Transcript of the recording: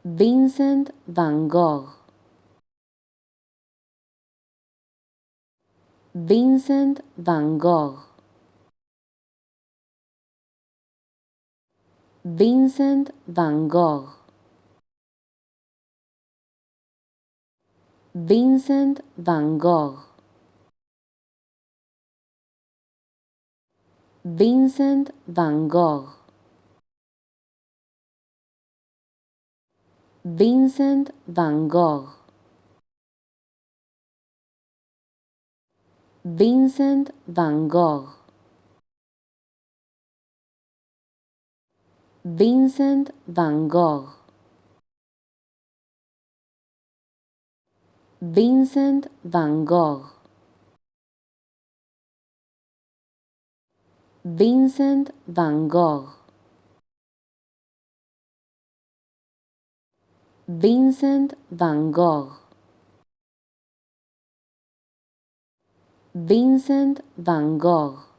Vincent Van Gogh. Vincent Van Gogh. Vincent Van Gogh. Vincent Van Gogh. Vincent Van Gogh. Vincent Van Gogh. Vincent Van Gogh. Vincent Van Gogh. Vincent Van Gogh. Vincent Van Gogh. Vincent Van Gogh. Vincent Van Gogh.